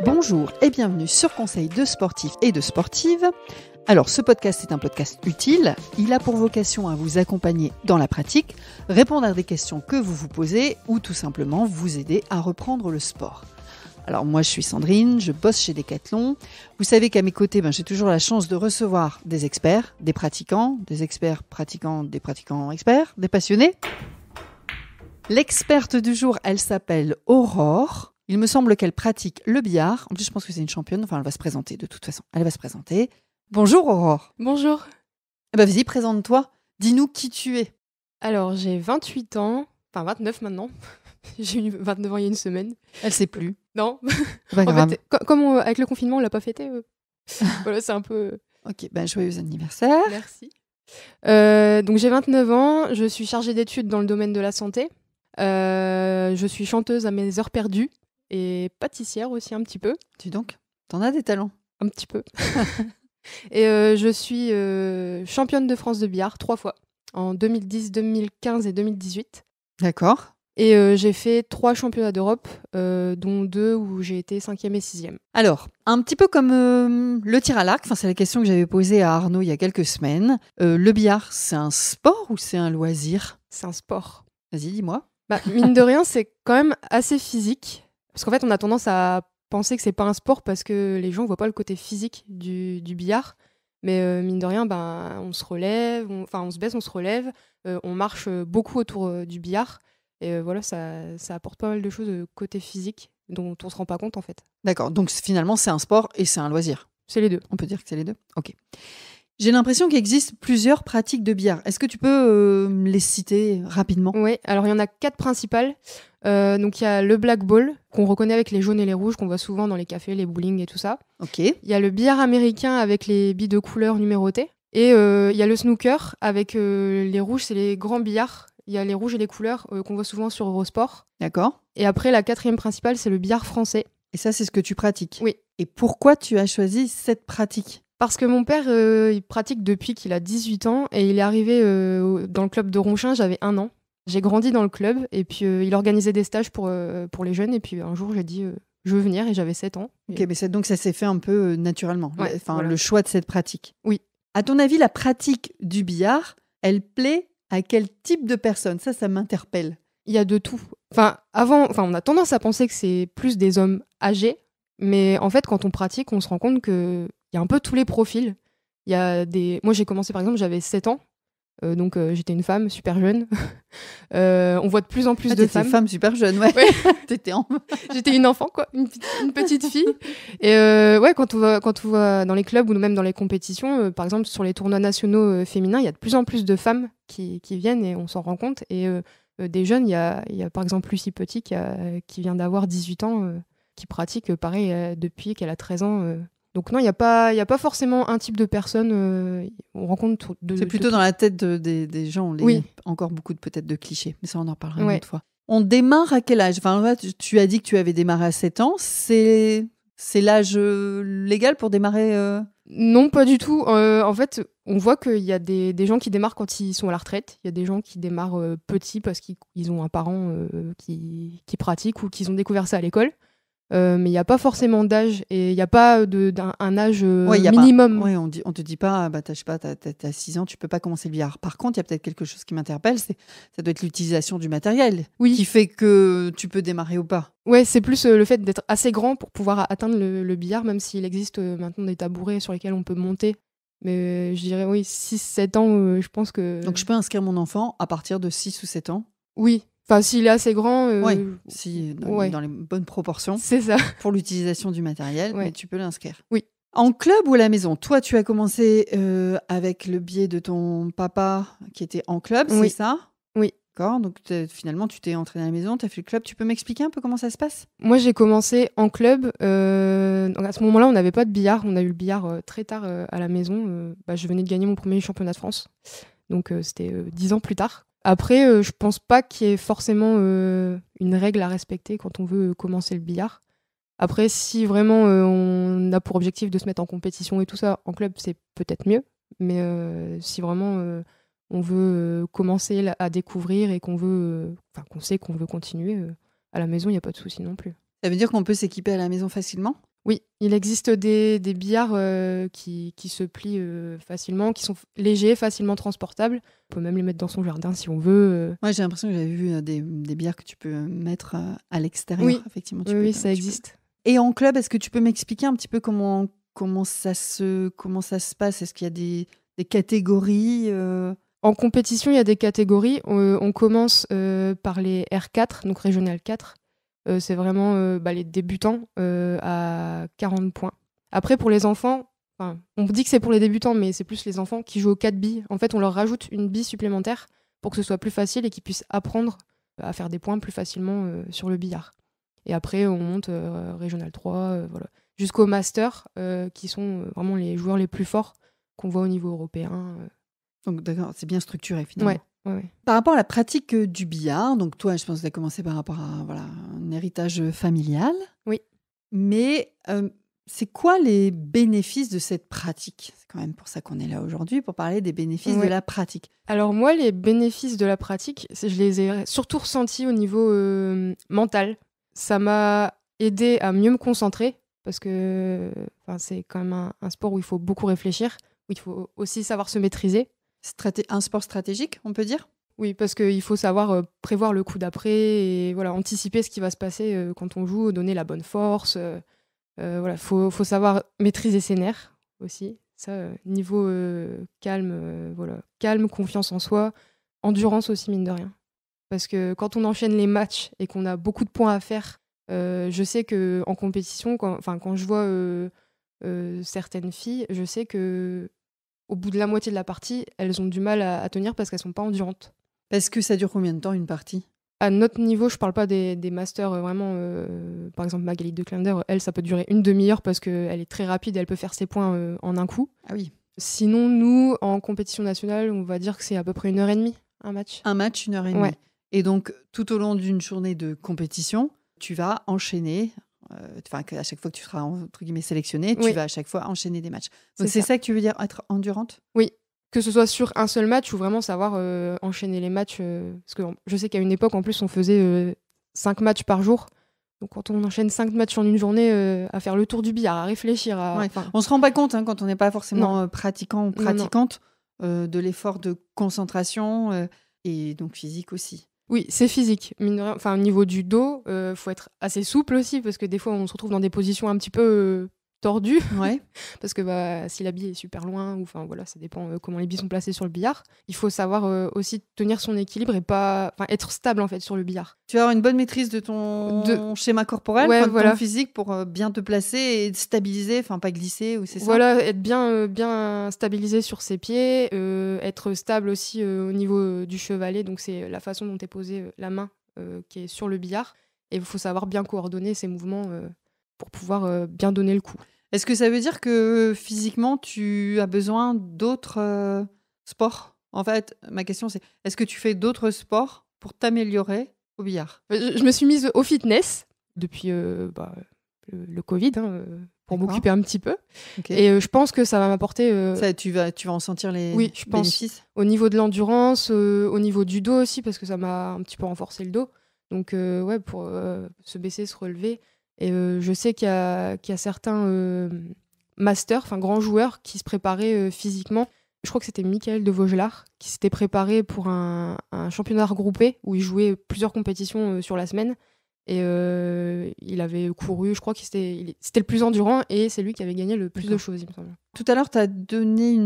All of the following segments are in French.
Bonjour et bienvenue sur Conseil de sportifs et de sportives. Alors, ce podcast est un podcast utile. Il a pour vocation à vous accompagner dans la pratique, répondre à des questions que vous vous posez ou tout simplement vous aider à reprendre le sport. Alors moi je suis Sandrine, je bosse chez Decathlon. Vous savez qu'à mes côtés, j'ai toujours la chance de recevoir des experts, des pratiquants, des experts pratiquants, des pratiquants experts, des passionnés. L'experte du jour, elle s'appelle Aurore. Il me semble qu'elle pratique le billard. En plus, je pense que c'est une championne. Enfin, elle va se présenter de toute façon. Elle va se présenter. Bonjour Aurore. Bonjour. Vas-y, présente-toi. Dis-nous qui tu es. Alors, j'ai 28 ans. Enfin, 29 maintenant. J'ai eu 29 ans il y a une semaine. Elle sait plus. Non. Pas grave. En fait, comme avec le confinement, on l'a pas fêté. Voilà, c'est un peu... Ok, joyeux anniversaire. Merci. Donc, j'ai 29 ans. Je suis chargée d'études dans le domaine de la santé. Je suis chanteuse à mes heures perdues et pâtissière aussi un petit peu. Dis donc, t'en as des talents. Un petit peu. Et je suis championne de France de billard 3 fois, en 2010, 2015 et 2018. D'accord. Et j'ai fait 3 championnats d'Europe, dont 2 où j'ai été 5e et 6e. Alors, un petit peu comme le tir à l'arc, c'est la question que j'avais posée à Arnaud il y a quelques semaines. Le billard, c'est un sport ou c'est un loisir ? C'est un sport. Vas-y, dis-moi. Mine de rien, c'est quand même assez physique. Parce qu'en fait, on a tendance à penser que c'est pas un sport parce que les gens voient pas le côté physique du billard. Mais mine de rien, on se relève, on se baisse, on se relève, on marche beaucoup autour du billard. Et voilà, ça apporte pas mal de choses côté physique dont on se rend pas compte en fait. D'accord, donc finalement c'est un sport et c'est un loisir. C'est les deux. On peut dire que c'est les deux ? Ok. J'ai l'impression qu'il existe plusieurs pratiques de billard. Est-ce que tu peux les citer rapidement ? Oui, alors il y en a 4 principales. Donc il y a le black ball, qu'on reconnaît avec les jaunes et les rouges, qu'on voit souvent dans les cafés, les bowling et tout ça. Ok. Il y a le billard américain avec les billes de couleur numérotées. Et il y a le snooker avec les rouges, c'est les grands billards. Il y a les rouges et les couleurs qu'on voit souvent sur Eurosport. D'accord. Et après, la 4e principale, c'est le billard français. Et ça, c'est ce que tu pratiques ? Oui. Et pourquoi tu as choisi cette pratique ? Parce que mon père, il pratique depuis qu'il a 18 ans et il est arrivé dans le club de Ronchin, j'avais 1 an. J'ai grandi dans le club et puis il organisait des stages pour les jeunes. Et puis un jour, j'ai dit, je veux venir et j'avais 7 ans. Ok, mais donc ça s'est fait un peu naturellement, Ouais, voilà. Le choix de cette pratique. Oui. À ton avis, la pratique du billard, elle plaît à quel type de personne ? Ça m'interpelle. Il y a de tout. On a tendance à penser que c'est plus des hommes âgés, mais en fait, quand on pratique, on se rend compte qu'il y a un peu tous les profils. Moi, j'ai commencé, par exemple, j'avais 7 ans, donc j'étais une femme super jeune. On voit de plus en plus de femmes. T'étais une femme super jeune, ouais. J'étais une enfant, quoi, une petite fille. Et quand on va dans les clubs ou même dans les compétitions, par exemple, sur les tournois nationaux féminins, il y a de plus en plus de femmes qui viennent et on s'en rend compte. Et des jeunes, il y a par exemple Lucie Petit qui vient d'avoir 18 ans, qui pratique pareil depuis qu'elle a 13 ans. Donc non, il n'y a pas forcément un type de personne. On rencontre c'est plutôt dans la tête des gens. Oui. Encore beaucoup peut-être de clichés, mais ça on en reparlera une autre fois. On démarre à quel âge ? Tu as dit que tu avais démarré à 7 ans. C'est l'âge légal pour démarrer Non, pas du tout. En fait, on voit qu'il y a des gens qui démarrent quand ils sont à la retraite. Il y a des gens qui démarrent petits parce qu'ils ont un parent qui pratique ou qu'ils ont découvert ça à l'école. Mais il n'y a pas forcément d'âge et il n'y a pas un âge minimum. On te dit pas, t'as 6 ans, tu peux pas commencer le billard. Par contre, il y a peut-être quelque chose qui m'interpelle, ça doit être l'utilisation du matériel qui fait que tu peux démarrer ou pas. Ouais, c'est plus le fait d'être assez grand pour pouvoir atteindre le billard, même s'il existe maintenant des tabourets sur lesquels on peut monter. Mais je dirais, 6-7 ans, je pense que... Donc je peux inscrire mon enfant à partir de 6 ou 7 ans ? Oui. Enfin, s'il est assez grand... dans les bonnes proportions. C'est ça. Pour l'utilisation du matériel, mais tu peux l'inscrire. Oui. En club ou à la maison ? Toi, tu as commencé avec le biais de ton papa qui était en club, c'est ça ? Oui. D'accord, donc finalement, tu t'es entraîné à la maison, tu as fait le club. Tu peux m'expliquer un peu comment ça se passe ? Moi, j'ai commencé en club. Donc à ce moment-là, on n'avait pas de billard. On a eu le billard très tard à la maison. Je venais de gagner mon premier championnat de France. Donc, c'était 10 ans plus tard. Après, je pense pas qu'il y ait forcément une règle à respecter quand on veut commencer le billard. Après, si vraiment on a pour objectif de se mettre en compétition et tout ça, en club, c'est peut-être mieux. Mais si vraiment on veut commencer à découvrir et qu'on sait qu'on veut continuer, à la maison, il n'y a pas de souci non plus. Ça veut dire qu'on peut s'équiper à la maison facilement ? Oui, il existe des billards qui se plient facilement, qui sont légers, facilement transportables. On peut même les mettre dans son jardin si on veut. Moi, j'ai l'impression que j'avais vu des billards que tu peux mettre à l'extérieur. Oui, effectivement. Oui, ça existe. Et en club, est-ce que tu peux m'expliquer un petit peu comment ça se passe ? Est-ce qu'il y a des catégories En compétition, il y a des catégories. On commence par les R4, donc Régional 4. C'est vraiment les débutants à 40 points. Après, pour les enfants, on dit que c'est pour les débutants, mais c'est plus les enfants qui jouent aux 4 billes. En fait, on leur rajoute une bille supplémentaire pour que ce soit plus facile et qu'ils puissent apprendre à faire des points plus facilement sur le billard. Et après, on monte Régional 3, voilà, jusqu'au Master, qui sont vraiment les joueurs les plus forts qu'on voit au niveau européen. Donc, d'accord, c'est bien structuré finalement. Ouais. Par rapport à la pratique du billard, donc toi, je pense que tu as commencé par rapport à un héritage familial. Oui. Mais c'est quoi les bénéfices de cette pratique ? C'est quand même pour ça qu'on est là aujourd'hui, pour parler des bénéfices de la pratique. Alors moi, les bénéfices de la pratique, je les ai surtout ressentis au niveau mental. Ça m'a aidé à mieux me concentrer, parce que c'est quand même un sport où il faut beaucoup réfléchir, où il faut aussi savoir se maîtriser. Un sport stratégique, on peut dire ? Oui, parce qu'il faut savoir prévoir le coup d'après et voilà, anticiper ce qui va se passer quand on joue, donner la bonne force. Faut savoir maîtriser ses nerfs aussi. Ça, niveau calme, calme, confiance en soi, endurance aussi, mine de rien. Parce que quand on enchaîne les matchs et qu'on a beaucoup de points à faire, je sais qu'en compétition, quand je vois certaines filles, je sais que au bout de la moitié de la partie, elles ont du mal à tenir parce qu'elles sont pas endurantes. Parce que ça dure combien de temps une partie ? À notre niveau, je parle pas des masters vraiment. Par exemple, Magali de Klender, elle, ça peut durer une demi-heure parce qu'elle est très rapide et elle peut faire ses points en un coup. Ah oui. Sinon, nous, en compétition nationale, on va dire que c'est à peu près 1h30, un match. Un match, 1h30. Ouais. Et donc, tout au long d'une journée de compétition, tu vas enchaîner. À chaque fois que tu seras entre guillemets sélectionnée, tu vas à chaque fois enchaîner des matchs. Donc c'est ça que tu veux dire, être endurante ? Oui, que ce soit sur un seul match ou vraiment savoir enchaîner les matchs. Parce que je sais qu'à une époque, en plus, on faisait 5 matchs par jour. Donc quand on enchaîne 5 matchs en une journée, à faire le tour du billard, à réfléchir. On se rend pas compte quand on n'est pas forcément pratiquant ou pratiquante de l'effort de concentration et donc physique aussi. Oui, c'est physique. Mine de rien, au niveau du dos, faut être assez souple aussi, parce que des fois, on se retrouve dans des positions un petit peu tordues. Ouais. Parce que si la bille est super loin, ou ça dépend comment les billes sont placées sur le billard. Il faut savoir aussi tenir son équilibre et pas être stable en fait sur le billard. Tu vas avoir une bonne maîtrise de ton schéma corporel, de ton physique pour bien te placer et stabiliser, pas glisser, ou c'est ça ? Voilà, être bien stabilisé sur ses pieds, être stable aussi au niveau du chevalet, donc c'est la façon dont est posée la main qui est sur le billard. Et il faut savoir bien coordonner ses mouvements pour pouvoir bien donner le coup. Est-ce que ça veut dire que physiquement, tu as besoin d'autres sports ? En fait, ma question c'est, est-ce que tu fais d'autres sports pour t'améliorer au billard ? Je me suis mise au fitness depuis le Covid, pour m'occuper un petit peu. Okay. Et je pense que ça va m'apporter... tu vas en sentir les bénéfices ? Pense, au niveau de l'endurance, au niveau du dos aussi, parce que ça m'a un petit peu renforcé le dos. Donc, pour se baisser, se relever... Et je sais qu'il y a certains masters, grands joueurs, qui se préparaient physiquement. Je crois que c'était Michael de Vaugelard qui s'était préparé pour un championnat regroupé où il jouait plusieurs compétitions sur la semaine. Et il avait couru, je crois que c'était le plus endurant et c'est lui qui avait gagné le plus de choses, il me semble. Tout à l'heure, tu as donné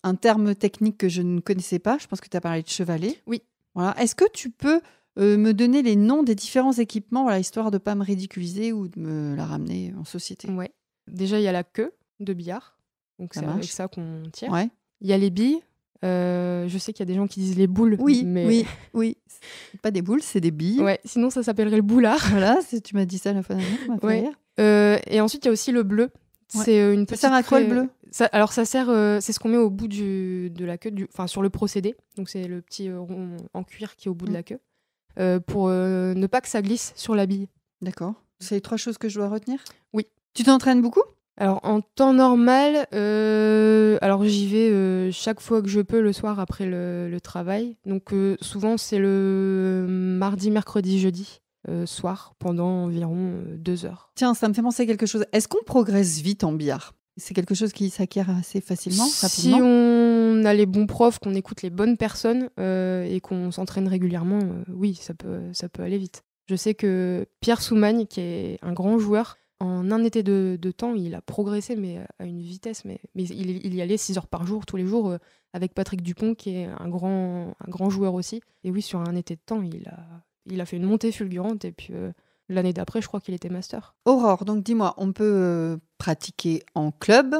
un terme technique que je ne connaissais pas. Je pense que tu as parlé de chevalet. Oui. Voilà. Est-ce que tu peux me donner les noms des différents équipements, histoire de ne pas me ridiculiser ou de me la ramener en société ? Ouais. Déjà, il y a la queue de billard. Donc, c'est avec ça qu'on tire. Ouais. Il y a les billes. Je sais qu'il y a des gens qui disent les boules. Oui. C'est pas des boules, c'est des billes. Ouais. Sinon, ça s'appellerait le boulard. Voilà, tu m'as dit ça la fois dernière. Ouais. Et ensuite, il y a aussi le bleu. Ouais. C'est une petite. Ça sert à quoi le bleu ? Alors, ça sert. C'est ce qu'on met au bout de la queue, sur le procédé. Donc, c'est le petit rond en cuir qui est au bout de la queue. Pour ne pas que ça glisse sur la bille. D'accord. C'est les 3 choses que je dois retenir ? Oui. Tu t'entraînes beaucoup ? Alors, en temps normal, j'y vais chaque fois que je peux le soir après le travail. Donc, souvent, c'est le mardi, mercredi, jeudi. soir pendant environ 2 heures. Tiens, ça me fait penser à quelque chose. Est-ce qu'on progresse vite en billard ? C'est quelque chose qui s'acquiert assez facilement, Si rapidement ? on a les bons profs, qu'on écoute les bonnes personnes et qu'on s'entraîne régulièrement, oui, ça peut aller vite. Je sais que Pierre Soumagne, qui est un grand joueur, en un été de temps, il a progressé, mais à une vitesse. Mais il y allait 6 heures par jour, tous les jours, avec Patrick Dupont, qui est un grand joueur aussi. Et oui, sur un été de temps, il a fait une montée fulgurante. Et puis l'année d'après, je crois qu'il était master. Aurore, donc dis-moi, on peut pratiquer en club,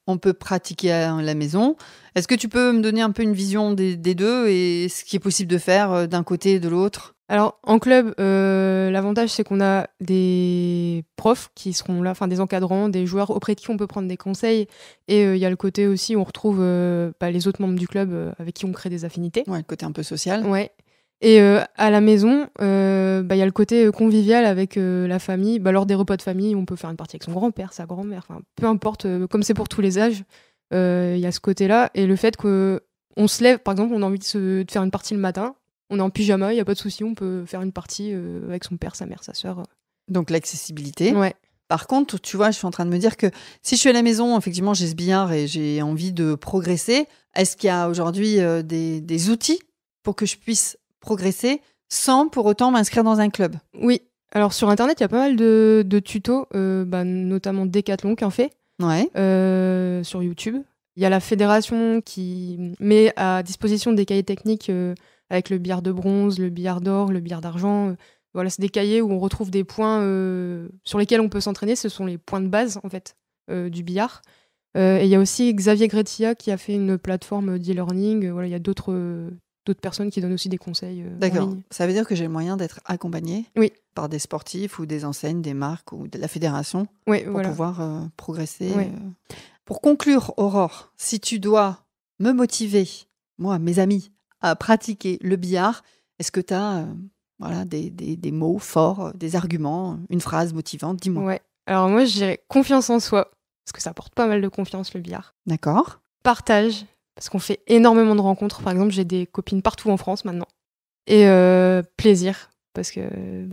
on peut pratiquer à la maison. Est-ce que tu peux me donner un peu une vision des deux et ce qui est possible de faire d'un côté et de l'autre ? Alors, en club, l'avantage, c'est qu'on a des profs qui seront là, enfin des encadrants, des joueurs auprès de qui on peut prendre des conseils. Et il y a le côté aussi où on retrouve les autres membres du club avec qui on crée des affinités. Ouais, le côté un peu social. Ouais. Et à la maison, y a le côté convivial avec la famille. Lors des repas de famille, on peut faire une partie avec son grand-père, sa grand-mère, enfin, peu importe, comme c'est pour tous les âges, il y a ce côté-là. Et le fait qu'on se lève, par exemple, on a envie de faire une partie le matin, on est en pyjama, il n'y a pas de souci, on peut faire une partie avec son père, sa mère, sa sœur. Donc l'accessibilité. Ouais. Par contre, tu vois, je suis en train de me dire que si je suis à la maison, effectivement, j'ai ce billard et j'ai envie de progresser. Est-ce qu'il y a aujourd'hui des outils pour que je puisse progresser sans pour autant m'inscrire dans un club ? Oui. Alors sur Internet, il y a pas mal de tutos, notamment Decathlon qui en fait, sur YouTube. Il y a la fédération qui met à disposition des cahiers techniques avec le billard de bronze, le billard d'or, le billard d'argent. Voilà, c'est des cahiers où on retrouve des points sur lesquels on peut s'entraîner. Ce sont les points de base, en fait, du billard. Et il y a aussi Xavier Gretilla qui a fait une plateforme d'e-learning. Voilà, il y a d'autres personnes qui donnent aussi des conseils. D'accord. En ligne. Ça veut dire que j'ai le moyen d'être accompagnée par des sportifs ou des enseignes, des marques ou de la fédération pour pouvoir progresser. Ouais. Pour conclure, Aurore, si tu dois me motiver, moi, mes amis, à pratiquer le billard, est-ce que tu as des mots forts, des arguments, une phrase motivante ? Dis-moi. Ouais. Alors moi, je dirais confiance en soi, parce que ça apporte pas mal de confiance, le billard. D'accord. Partage, parce qu'on fait énormément de rencontres. Par exemple, j'ai des copines partout en France maintenant. Et plaisir, parce que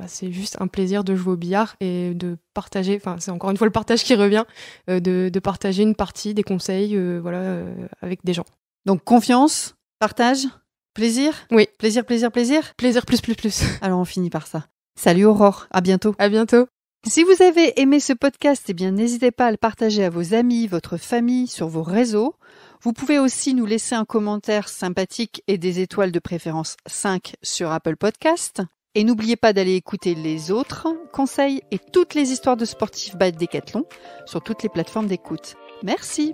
c'est juste un plaisir de jouer au billard et de partager, enfin c'est encore une fois le partage qui revient, de partager une partie, des conseils avec des gens. Donc confiance, partage, plaisir ? Oui. Plaisir. Plaisir plus. Alors on finit par ça. Salut Aurore, à bientôt. À bientôt. Si vous avez aimé ce podcast, n'hésitez pas à le partager à vos amis, votre famille, sur vos réseaux. Vous pouvez aussi nous laisser un commentaire sympathique et des étoiles de préférence 5 sur Apple Podcast. Et n'oubliez pas d'aller écouter les autres conseils et toutes les histoires de sportifs by Decathlon sur toutes les plateformes d'écoute. Merci.